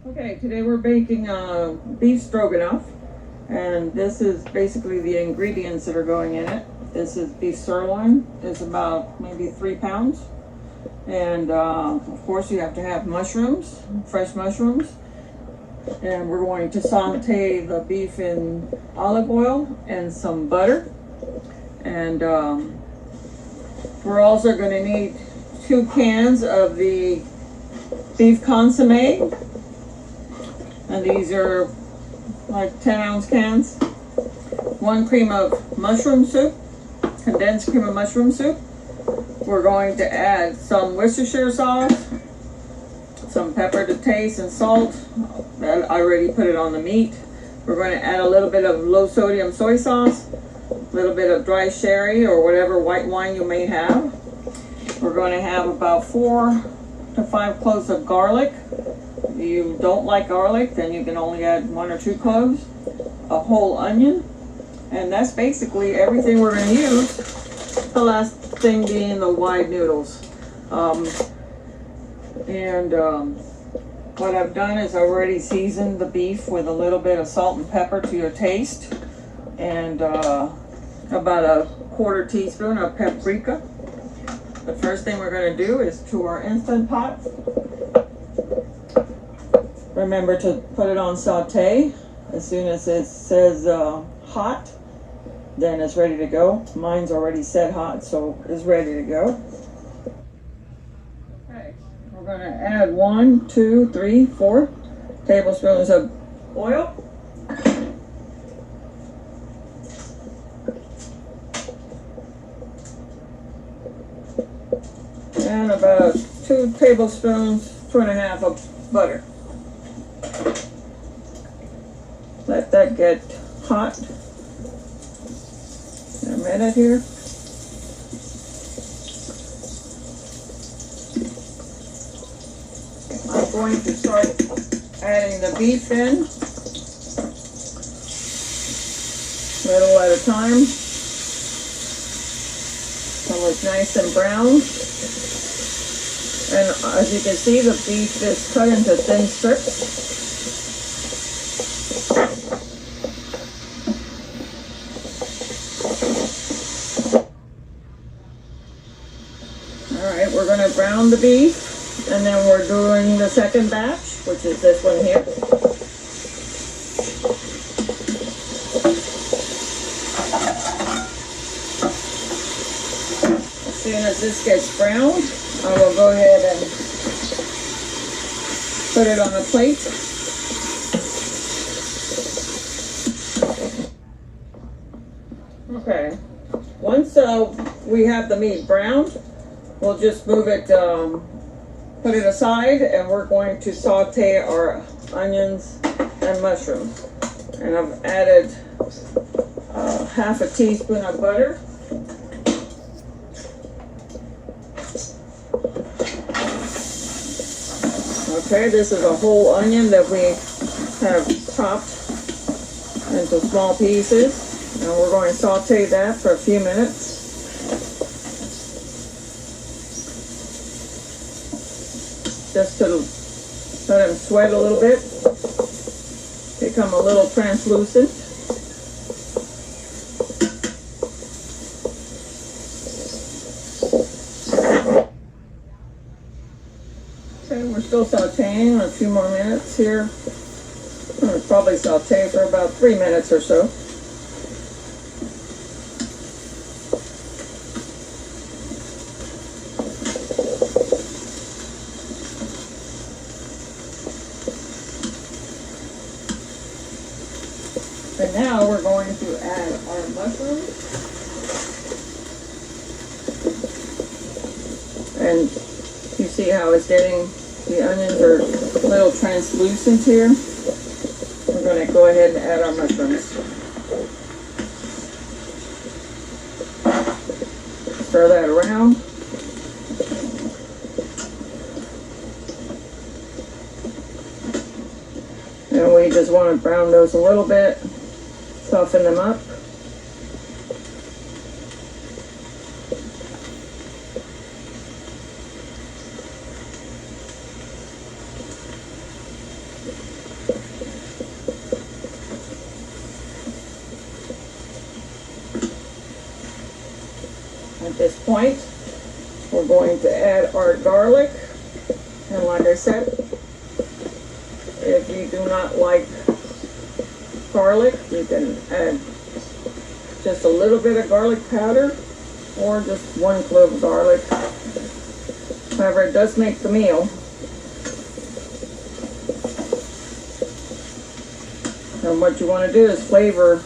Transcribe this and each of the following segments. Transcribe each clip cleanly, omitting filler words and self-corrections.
Okay, today we're baking beef stroganoff, and this is basically the ingredients that are going in it. This is beef sirloin. It's about maybe 3 pounds, and of course you have to have mushrooms, fresh mushrooms, and we're going to saute the beef in olive oil and some butter, and we're also going to need 2 cans of the beef consomme. And these are like 10-ounce cans. 1 cream of mushroom soup, condensed cream of mushroom soup. We're going to add some Worcestershire sauce, some pepper to taste, and salt. I already put it on the meat. We're going to add a little bit of low sodium soy sauce, a little bit of dry sherry or whatever white wine you may have. We're going to have about 4 to 5 cloves of garlic. If you don't like garlic, then you can only add 1 or 2 cloves. A whole onion, and that's basically everything we're going to use. The last thing being the wide noodles. What I've done is already seasoned the beef with a little bit of salt and pepper to your taste, and about a 1/4 teaspoon of paprika. The first thing we're going to do is to our Instant Pot. Remember to put it on saute. As soon as it says hot, then it's ready to go. Mine's already said hot, so it's ready to go. Okay, we're going to add 1, 2, 3, 4 tablespoons of oil. And about 2 tablespoons, 2.5 of butter. Let that get hot in a minute here. I'm going to start adding the beef in, little at a time, until it's nice and brown. And as you can see, the beef is cut into thin strips. Alright, we're going to brown the beef, and then we're doing the second batch, which is this one here. As soon as this gets browned, I will go ahead and put it on a plate. Okay, once we have the meat browned, we'll just move it, put it aside, and we're going to saute our onions and mushrooms. And I've added 1/2 teaspoon of butter. Okay, this is a whole onion that we have chopped into small pieces, and we're going to saute that for a few minutes. Just to let them sweat a little bit, become a little translucent. Okay, we're still sauteing a few more minutes here. We'll probably saute for about 3 minutes or so. And now we're going to add our mushrooms. And you see how it's getting, the onions are a little translucent here. We're going to go ahead and add our mushrooms. Stir that around. And we just want to brown those a little bit. Soften them up. At this point, we're going to add our garlic. And like I said, if you do not like garlic, you can add just a little bit of garlic powder or just 1 clove of garlic. However, it does make the meal. And what you want to do is flavor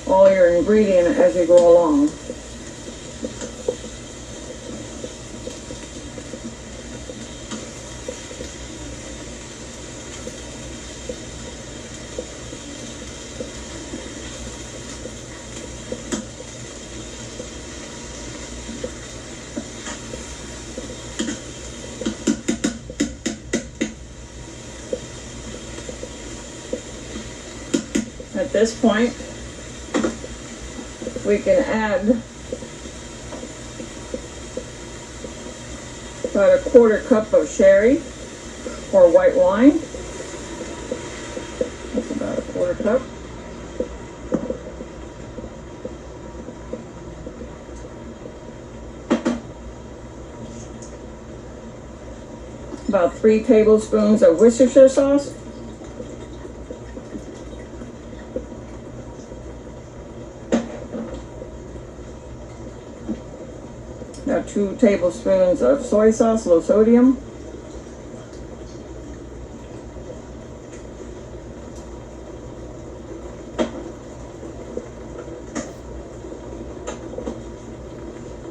all your ingredient as you go along. At this point, we can add about a 1/4 cup of sherry or white wine. That's about a 1/4 cup. About 3 tablespoons of Worcestershire sauce. Now 2 tablespoons of soy sauce, low sodium.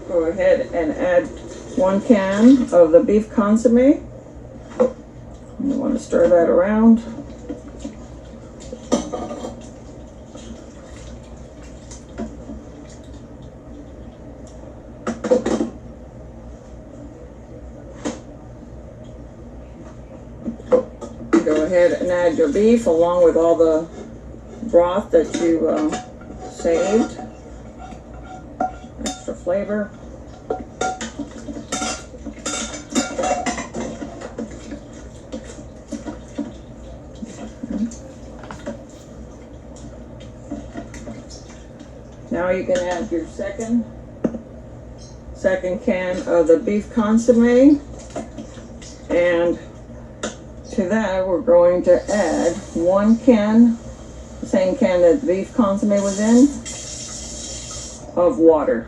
Go ahead and add 1 can of the beef consomme. You want to stir that around. Go ahead and add your beef along with all the broth that you saved. Extra flavor. Now you can add your second can of the beef consomme, and to that we're going to add 1 can, the same can that the beef consomme was in, of water.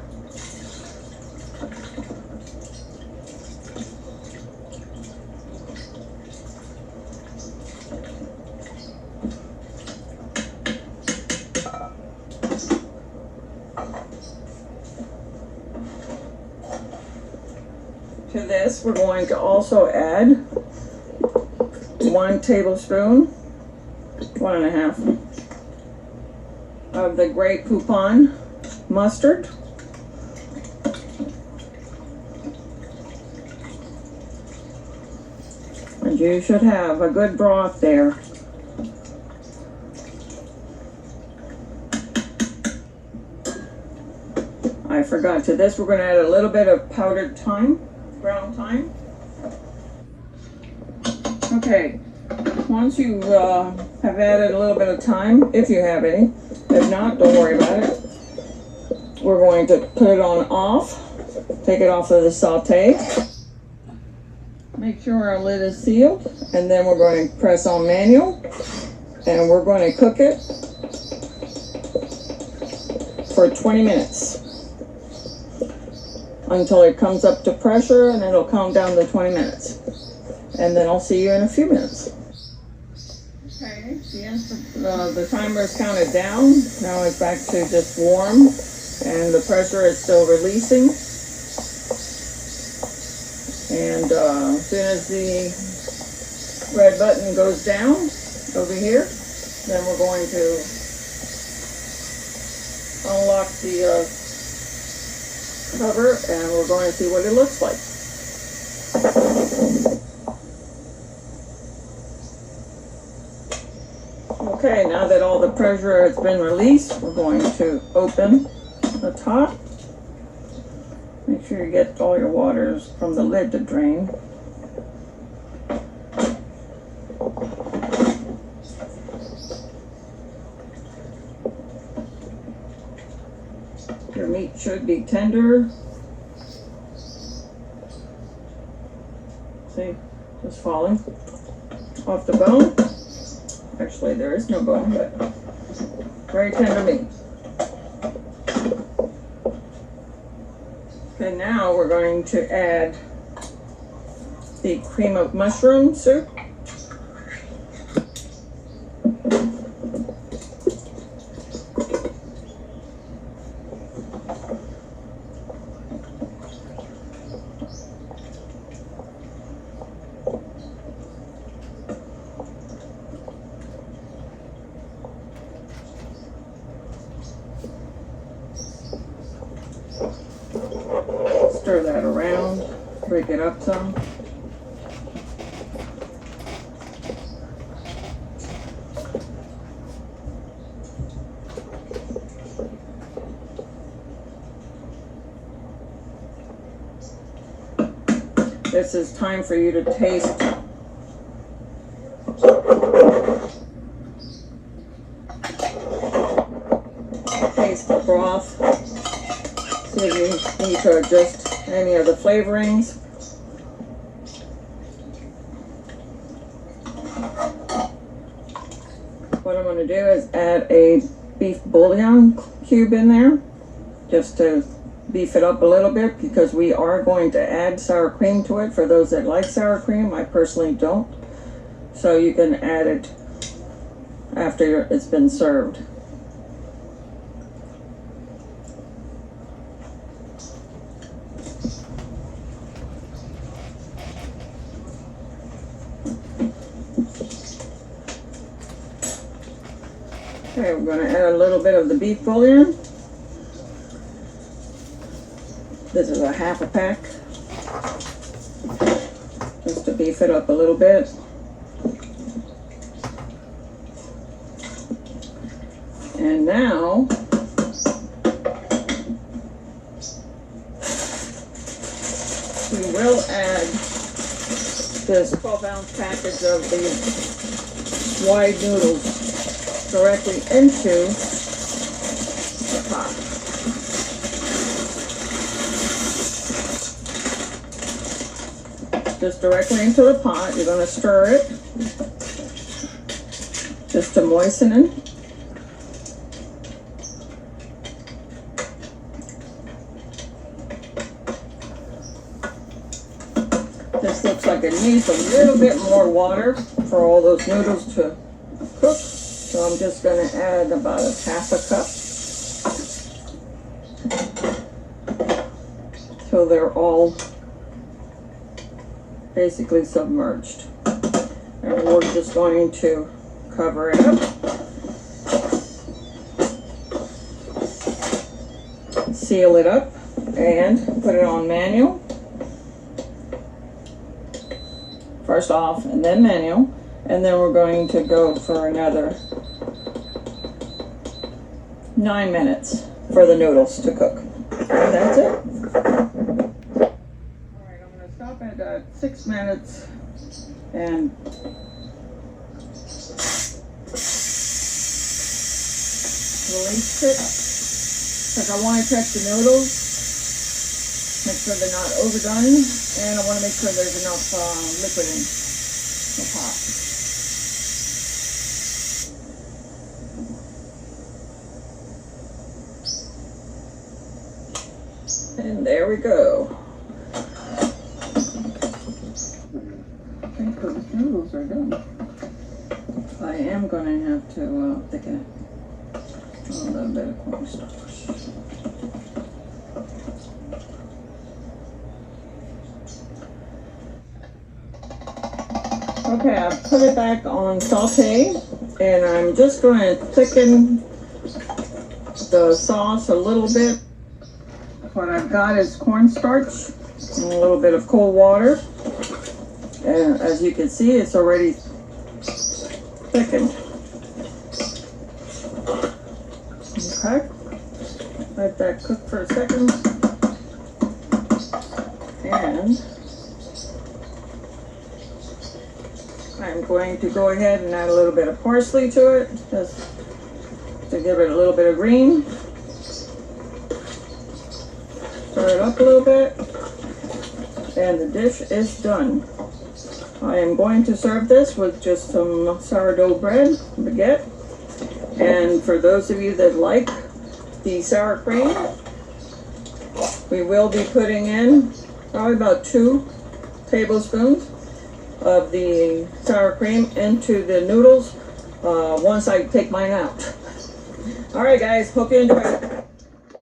To this, we're going to also add 1 tablespoon, 1.5, of the Grey Poupon mustard. And you should have a good broth there. I forgot, to this we're going to add a little bit of powdered thyme. Ground thyme. Okay, once you have added a little bit of thyme, if you have any, if not, don't worry about it. We're going to put it on off, take it off of the saute, make sure our lid is sealed, and then we're going to press on manual, and we're going to cook it for 20 minutes. Until it comes up to pressure, and it'll count down to 20 minutes. And then I'll see you in a few minutes. Okay, the timer is counted down. Now it's back to just warm, and the pressure is still releasing. And as soon as the red button goes down over here, then we're going to unlock the cover, and we're going to see what it looks like. Okay, now that all the pressure has been released, we're going to open the top. Make sure you get all your waters from the lid to drain. Your meat should be tender See, just falling off the bone. Actually, there is no bone, but very tender meat. Okay, now we're going to add the cream of mushroom soup. Stir that around, break it up some. This is time for you to taste the broth. See if you need to adjust any of the flavorings. What I'm going to do is add a beef bouillon cube in there just to beef it up a little bit, because we are going to add sour cream to it for those that like sour cream. I personally don't, so you can add it after it's been served. Okay, we're going to add a little bit of the beef bouillon. This is a half a pack, just to beef it up a little bit. And now we will add this 12-ounce package of the wide noodles directly into the pot. Just directly into the pot. You're going to stir it just to moisten it. This looks like it needs a little bit more water for all those noodles to cook. So I'm just going to add about a half a cup till they're all basically submerged. And we're just going to cover it up, seal it up, and put it on manual. First off, and then manual, and then we're going to go for another 9 minutes for the noodles to cook. And that's it. At 6 minutes and release it, because I want to check the noodles, make sure they're not overdone, and I want to make sure there's enough liquid in the pot. And there we go. Those noodles are done. I am going to have to thicken it a little bit of cornstarch. Okay, I've put it back on saute, and I'm just going to thicken the sauce a little bit. What I've got is cornstarch and a little bit of cold water. And as you can see, it's already thickened. Okay, let that cook for a second. And I'm going to go ahead and add a little bit of parsley to it, just to give it a little bit of green. Stir it up a little bit, and the dish is done. I am going to serve this with just some sourdough bread, baguette. And for those of you that like the sour cream, we will be putting in probably about 2 tablespoons of the sour cream into the noodles once I take mine out. All right, guys, hope you enjoy it.